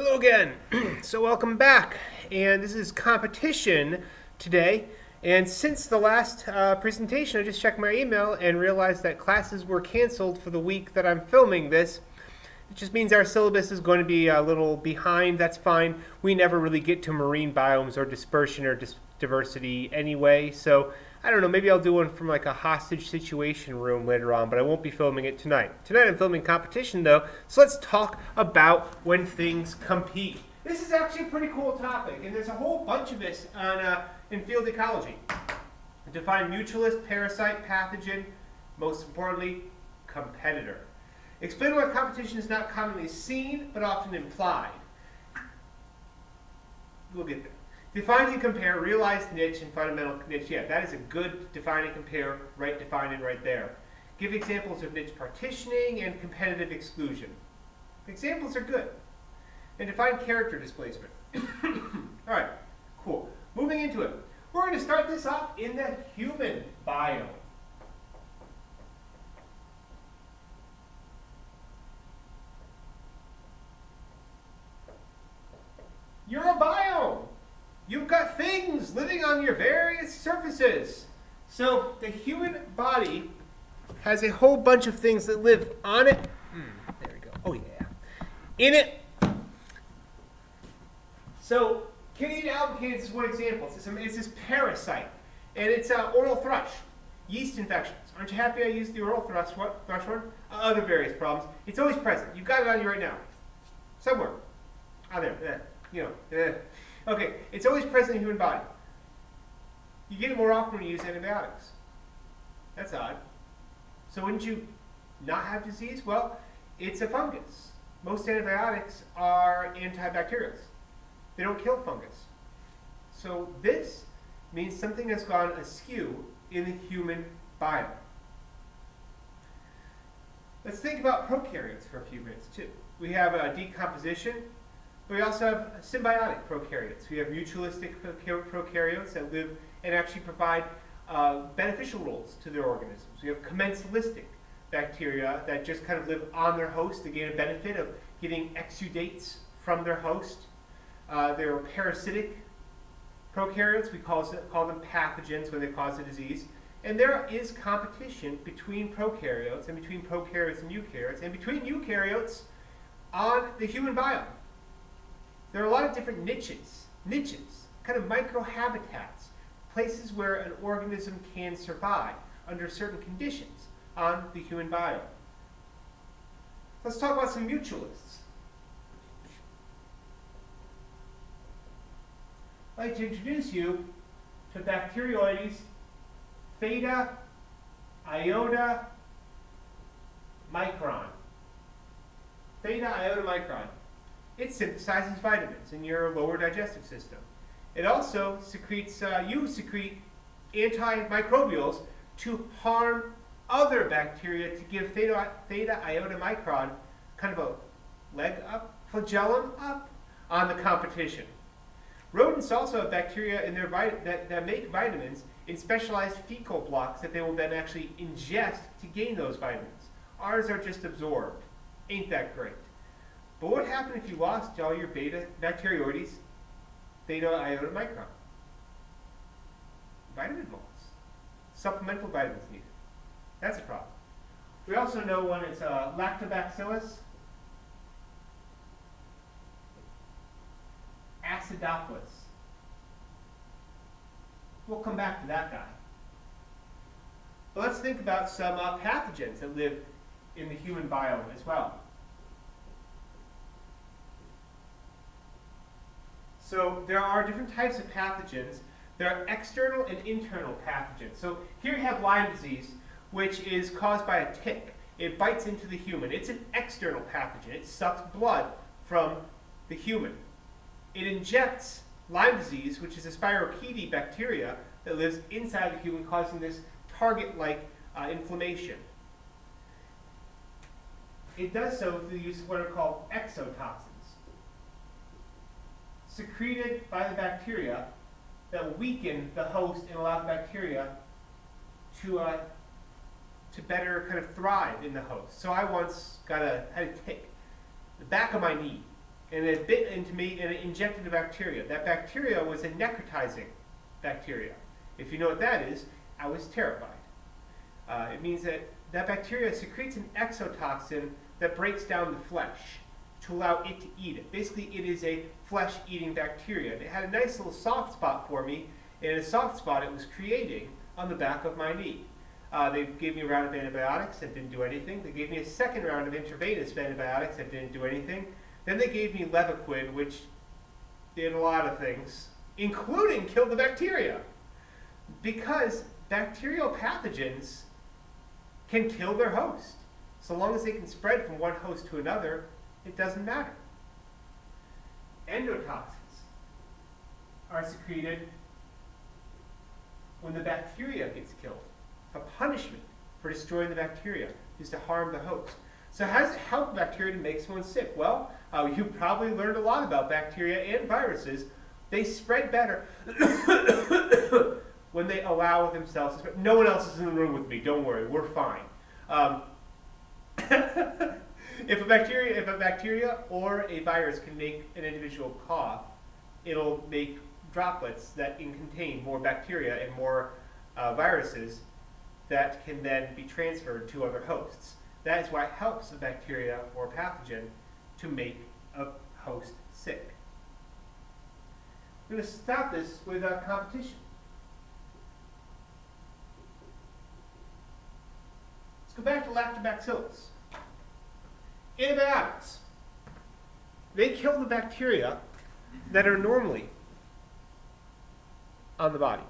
Hello again. So welcome back, and this is competition today. And since the last presentation, I just checked my email and realized that classes were canceled for the week that I'm filming this. It just means our syllabus is going to be a little behind. That's fine. We never really get to marine biomes or dispersion or diversity anyway. So I don't know, maybe I'll do one from like a hostage situation room later on, but I won't be filming it tonight. Tonight I'm filming competition though, so let's talk about when things compete. This is actually a pretty cool topic, and there's a whole bunch of this in field ecology. Define mutualist, parasite, pathogen, most importantly, competitor. Explain why competition is not commonly seen, but often implied. We'll get there. Define and compare realized niche and fundamental niche. Yeah, that is a good define and compare, right defined right there. Give examples of niche partitioning and competitive exclusion. Examples are good. And define character displacement. All right, cool. Moving into it. We're going to start this off in the human biome. You're a biome. You've got things living on your various surfaces. So the human body has a whole bunch of things that live on it. There we go. Oh yeah. In it. So Canadian albicates is one example. It's this parasite, and it's oral thrush, yeast infections. Aren't you happy I used the oral thrush one? Other various problems. It's always present. You've got it on you right now, somewhere. On there. Okay, it's always present in the human body. You get it more often when you use antibiotics. That's odd. So wouldn't you not have disease? Well, it's a fungus. Most antibiotics are antibacterials. They don't kill fungus. So this means something has gone askew in the human biome. Let's think about prokaryotes for a few minutes too. We have decomposition. But we also have symbiotic prokaryotes. We have mutualistic prokaryotes that live and actually provide beneficial roles to their organisms. We have commensalistic bacteria that just kind of live on their host to gain a benefit of getting exudates from their host. There are parasitic prokaryotes. We call them pathogens when they cause a disease. And there is competition between prokaryotes and between prokaryotes and eukaryotes and between eukaryotes on the human biome. There are a lot of different niches, kind of microhabitats, places where an organism can survive under certain conditions on the human biome. Let's talk about some mutualists. I'd like to introduce you to Bacteroides theta iota micron. Theta iota micron. It synthesizes vitamins in your lower digestive system. It also secretes, you secrete antimicrobials to harm other bacteria to give theta iota micron kind of a leg up, flagellum up on the competition. Rodents also have bacteria in their that make vitamins in specialized fecal blocks that they will then actually ingest to gain those vitamins. Ours are just absorbed. Ain't that great? But what happened if you lost all your Bacteroides theta iota micron? Vitamin loss. Supplemental vitamins needed. That's a problem. We also know when it's Lactobacillus acidophilus. We'll come back to that guy. But let's think about some pathogens that live in the human biome as well. So there are different types of pathogens. There are external and internal pathogens. So here you have Lyme disease, which is caused by a tick. It bites into the human. It's an external pathogen. It sucks blood from the human. It injects Lyme disease, which is a spirochaete bacteria that lives inside the human, causing this target-like inflammation. It does so through the use of what are called exotoxins, secreted by the bacteria that weaken the host and allow the bacteria to better kind of thrive in the host. So I once had a tick, the back of my knee, and it bit into me and it injected a bacteria. That bacteria was a necrotizing bacteria. If you know what that is, I was terrified. It means that that bacteria secretes an exotoxin that breaks down the flesh to allow it to eat it. Basically, it is a flesh-eating bacteria. It had a nice little soft spot for me, and a soft spot it was creating on the back of my knee. They gave me a round of antibiotics that didn't do anything. They gave me a second round of intravenous antibiotics that didn't do anything. Then they gave me Levaquin, which did a lot of things, including kill the bacteria. Because bacterial pathogens can kill their host. So long as they can spread from one host to another, it doesn't matter. Endotoxins are secreted when the bacteria gets killed. A punishment for destroying the bacteria is to harm the host. So how does it help bacteria to make someone sick? Well, you probably learned a lot about bacteria and viruses. They spread better when they allow themselves to spread. No one else is in the room with me. Don't worry, we're fine. If a bacteria or a virus can make an individual cough, it'll make droplets that can contain more bacteria and more viruses that can then be transferred to other hosts. That is why it helps a bacteria or pathogen to make a host sick. We're going to stop this with competition. Let's go back to lactobacillus. Antibiotics. They kill the bacteria that are normally on the body,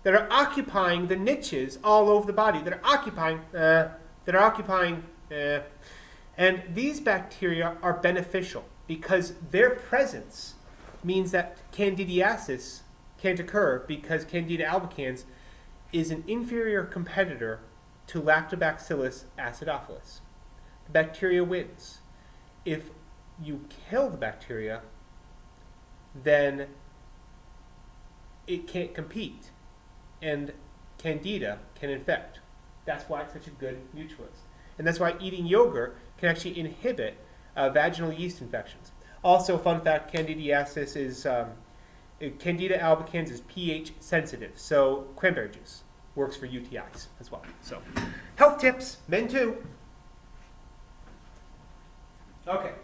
that are occupying the niches all over the body, that are occupying, and these bacteria are beneficial because their presence means that candidiasis can't occur because Candida albicans is an inferior competitor to Lactobacillus acidophilus. The bacteria wins. If you kill the bacteria, then it can't compete, and Candida can infect. That's why it's such a good mutualist. And that's why eating yogurt can actually inhibit vaginal yeast infections. Also, fun fact, candidiasis is, Candida albicans is pH sensitive, so cranberry juice works for UTIs as well. So, health tips, men too. Okay,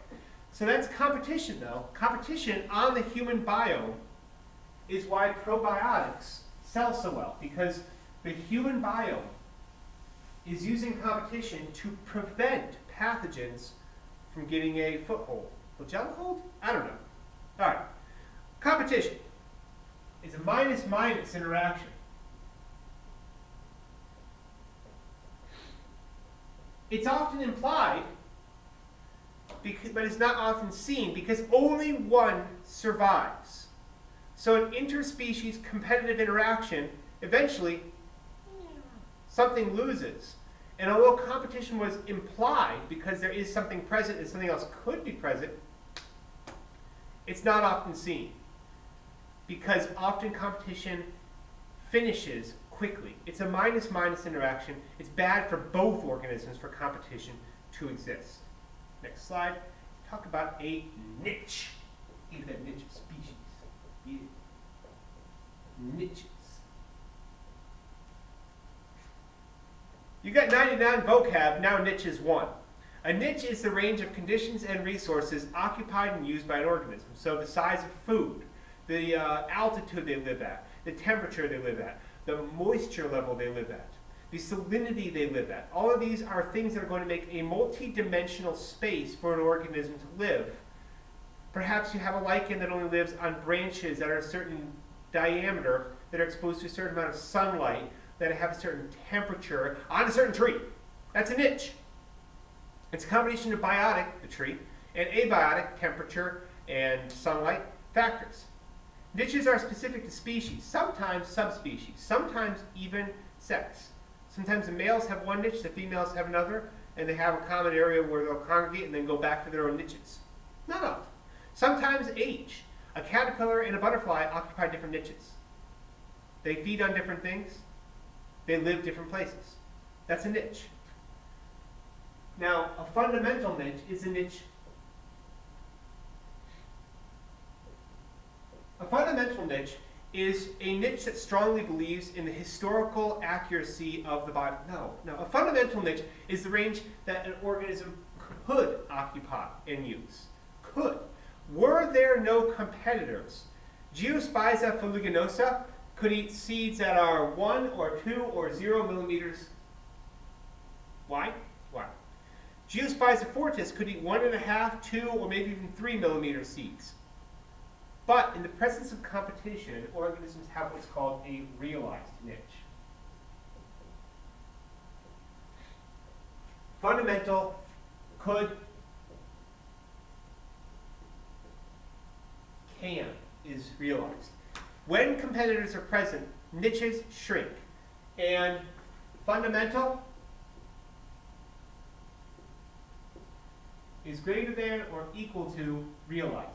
so that's competition though. Competition on the human biome is why probiotics sell so well, because the human biome is using competition to prevent pathogens from getting a foothold. Flagellohold? I don't know. All right. Competition is a minus-minus interaction. It's often implied, but it's not often seen, because only one survives. So an interspecies competitive interaction, eventually, something loses. And although competition was implied because there is something present and something else could be present, it's not often seen. Because often competition finishes quickly. It's a minus-minus interaction. It's bad for both organisms for competition to exist. Next slide. Talk about a niche. Eat that niche of species. Eat it. Niches. You got 99 vocab, now niche is 1. A niche is the range of conditions and resources occupied and used by an organism. So the size of food, the altitude they live at, the temperature they live at, the moisture level they live at, the salinity they live at. All of these are things that are going to make a multi-dimensional space for an organism to live. Perhaps you have a lichen that only lives on branches that are a certain diameter, that are exposed to a certain amount of sunlight, that have a certain temperature on a certain tree. That's a niche. It's a combination of biotic, the tree, and abiotic, temperature and sunlight factors. Niches are specific to species, sometimes subspecies, sometimes even sex. Sometimes the males have one niche, the females have another, and they have a common area where they'll congregate and then go back to their own niches. Not often. Sometimes age. A caterpillar and a butterfly occupy different niches. They feed on different things. They live different places. That's a niche. Now, a fundamental niche is a niche niche is a niche that strongly believes in the historical accuracy of the body. No. A fundamental niche is the range that an organism could occupy and use. Could. Were there no competitors, Geospiza ferruginosa could eat seeds that are 1 or 2 or 0 millimeters wide. Geospiza fortis could eat 1.5, 2, or maybe even 3 millimeter seeds. But in the presence of competition, organisms have what's called a realized niche. Fundamental, could, can is realized. When competitors are present, niches shrink. And fundamental is greater than or equal to realized.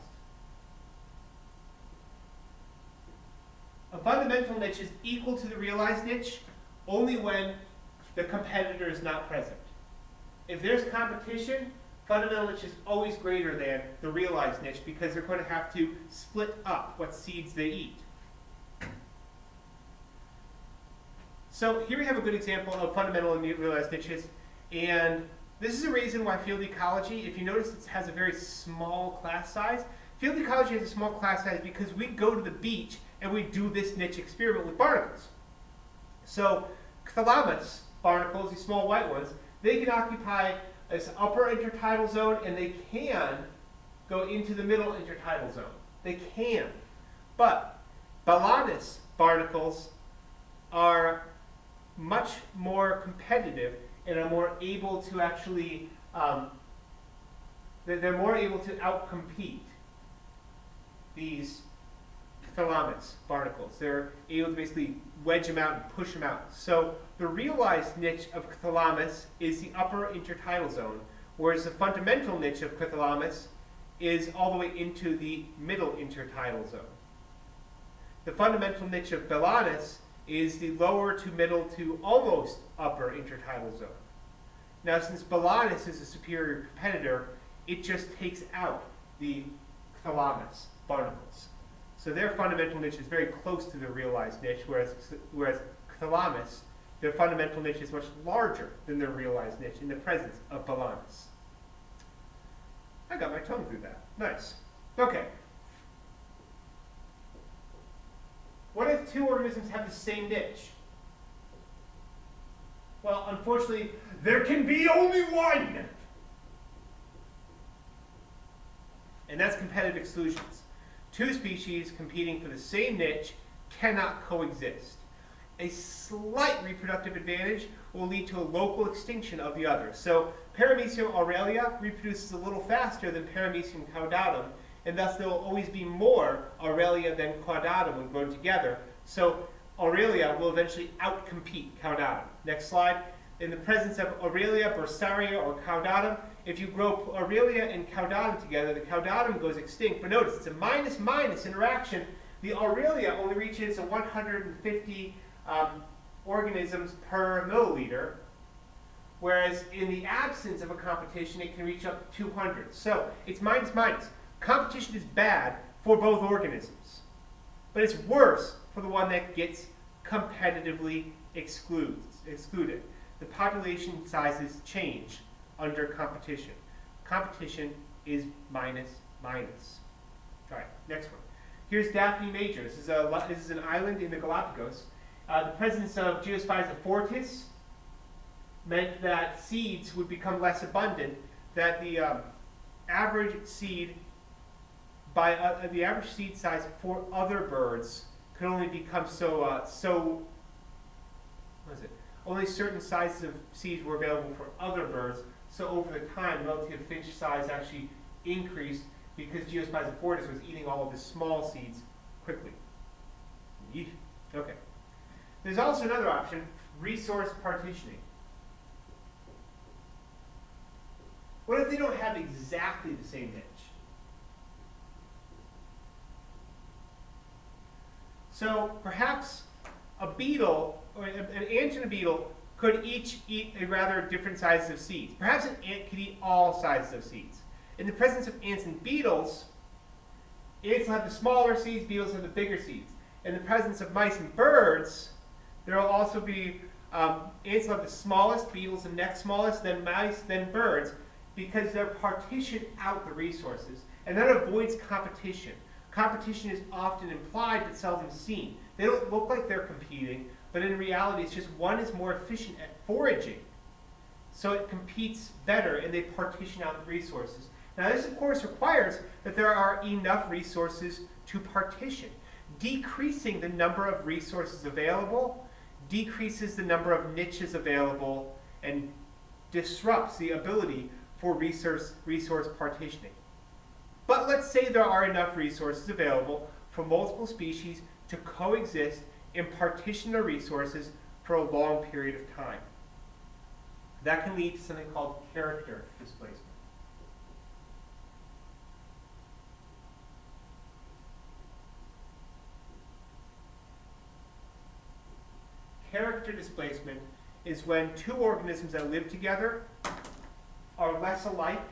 A fundamental niche is equal to the realized niche only when the competitor is not present. If there's competition, fundamental niche is always greater than the realized niche because they're going to have to split up what seeds they eat. So here we have a good example of fundamental and realized niches, and this is a reason why field ecology, if you notice, it has a very small class size. Field ecology has a small class size because we go to the beach and we do this niche experiment with barnacles. So Cthalamus barnacles, these small white ones, they can occupy this upper intertidal zone and they can go into the middle intertidal zone. They can. But Balanus barnacles are much more competitive and are more able to actually, they're more able to outcompete these Cthalamus barnacles. They're able to basically wedge them out and push them out. So the realized niche of Cthalamus is the upper intertidal zone, whereas the fundamental niche of Cthalamus is all the way into the middle intertidal zone. The fundamental niche of Balanus is the lower to middle to almost upper intertidal zone. Now, since Balanus is a superior competitor, it just takes out the Cthalamus barnacles. So their fundamental niche is very close to the realized niche, whereas Cthalamus, their fundamental niche is much larger than their realized niche in the presence of Balanus. I got my tongue through that. Nice. Okay. What if two organisms have the same niche? Well, unfortunately, there can be only one. And that's competitive exclusions. Two species competing for the same niche cannot coexist. A slight reproductive advantage will lead to a local extinction of the other. So Paramecium aurelia reproduces a little faster than Paramecium caudatum, and thus there will always be more aurelia than caudatum when grown together. So aurelia will eventually outcompete caudatum. Next slide. In the presence of aurelia, bursaria, or caudatum, if you grow aurelia and caudatum together, the caudatum goes extinct. But notice, it's a minus-minus interaction. The aurelia only reaches 150 organisms per milliliter, whereas in the absence of a competition, it can reach up to 200. So it's minus-minus. Competition is bad for both organisms, but it's worse for the one that gets competitively excluded. The population sizes change under competition. Competition is minus-minus. All right, next one. Here's Daphne major. This is an island in the Galapagos. The presence of Geospiza fortis meant that seeds would become less abundant, that the average seed size for other birds could only become only certain sizes of seeds were available for other birds. So over the time, relative finch size actually increased because Geospiza fortis was eating all of the small seeds quickly. Yeesh. Okay. There's also another option, resource partitioning. What if they don't have exactly the same niche? So perhaps a beetle, or an ant and a beetle, could each eat a rather different sizes of seeds. Perhaps an ant could eat all sizes of seeds. In the presence of ants and beetles, Ants will have the smaller seeds, beetles have the bigger seeds. In the presence of mice and birds, there will also be, ants will have the smallest, beetles the next smallest, then mice, then birds, because they're partitioned out the resources. And that avoids competition. Competition is often implied but seldom seen. They don't look like they're competing, but in reality it's just one is more efficient at foraging. So it competes better and they partition out the resources. Now this of course requires that there are enough resources to partition. Decreasing the number of resources available decreases the number of niches available and disrupts the ability for resource partitioning. But let's say there are enough resources available for multiple species to coexist and partition their resources for a long period of time. That can lead to something called character displacement. Character displacement is when two organisms that live together are less alike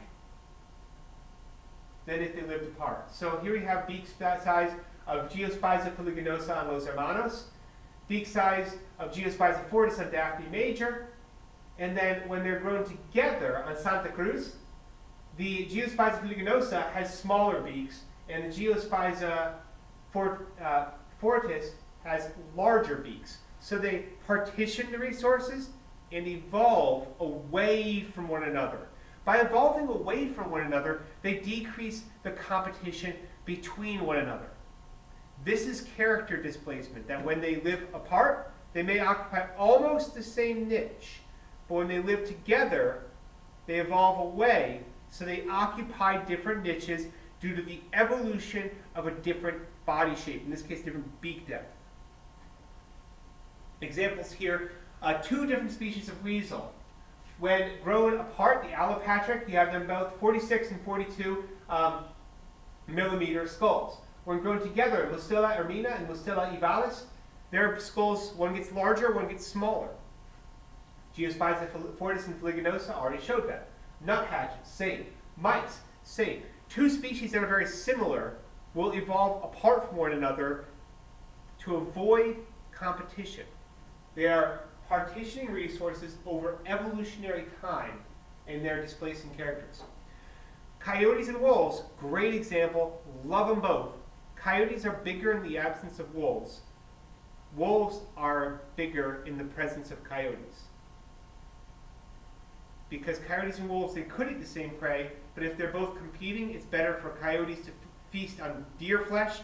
than if they lived apart. So here we have beak size of Geospiza filiginosa on Los Hermanos, beak size of Geospiza fortis on Daphne major, and then when they're grown together on Santa Cruz, the Geospiza filiginosa has smaller beaks, and the Geospiza fortis has larger beaks. So they partition the resources and evolve away from one another. By evolving away from one another, they decrease the competition between one another. This is character displacement, that when they live apart, they may occupy almost the same niche, but when they live together, they evolve away, so they occupy different niches due to the evolution of a different body shape, in this case, different beak depth. Examples here, two different species of weasel. When grown apart, the allopatric, you have them both 46 and 42 millimeter skulls. When grown together, Mustela ermina and Mustela evalis, their skulls, one gets larger, one gets smaller. Geospiza fortis and filiginosa already showed that. Nuthatches, same. Mice, same. Two species that are very similar will evolve apart from one another to avoid competition. They are partitioning resources over evolutionary time, and they're displacing characters. Coyotes and wolves, great example, love them both. Coyotes are bigger in the absence of wolves. Wolves are bigger in the presence of coyotes. Because coyotes and wolves, they could eat the same prey, but if they're both competing, it's better for coyotes to feast on deer flesh,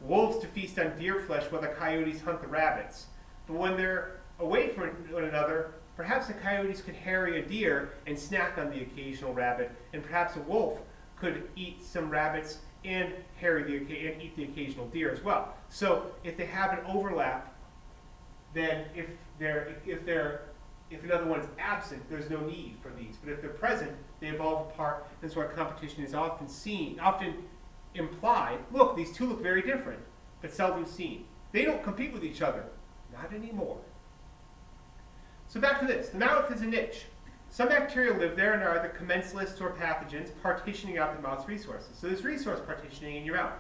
wolves to feast on deer flesh while the coyotes hunt the rabbits. But when they're away from one another, perhaps the coyotes could harry a deer and snack on the occasional rabbit, and perhaps a wolf could eat some rabbits and eat the occasional deer as well. So if they have an overlap, then if another one's absent, there's no need for these. But if they're present, they evolve apart. That's why competition is often implied. Look, these two look very different, but seldom seen. They don't compete with each other. Not anymore. So back to this. The mouth is a niche. Some bacteria live there and are either commensalists or pathogens, partitioning out the mouth's resources. So there's resource partitioning in your mouth.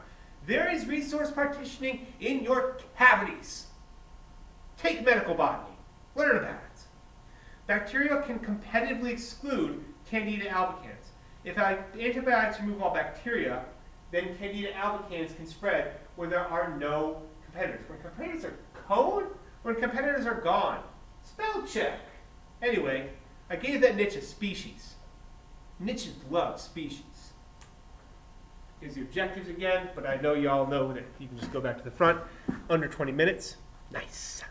There is resource partitioning in your cavities. Take medical botany. Learn about it. Bacteria can competitively exclude Candida albicans. If antibiotics remove all bacteria, then Candida albicans can spread where there are no competitors. When competitors are when competitors are gone. Spell check. Anyway, I gave that niche a species. Niches love species. Here's the objectives again, but I know you all know that you can just go back to the front. Under 20 minutes. Nice.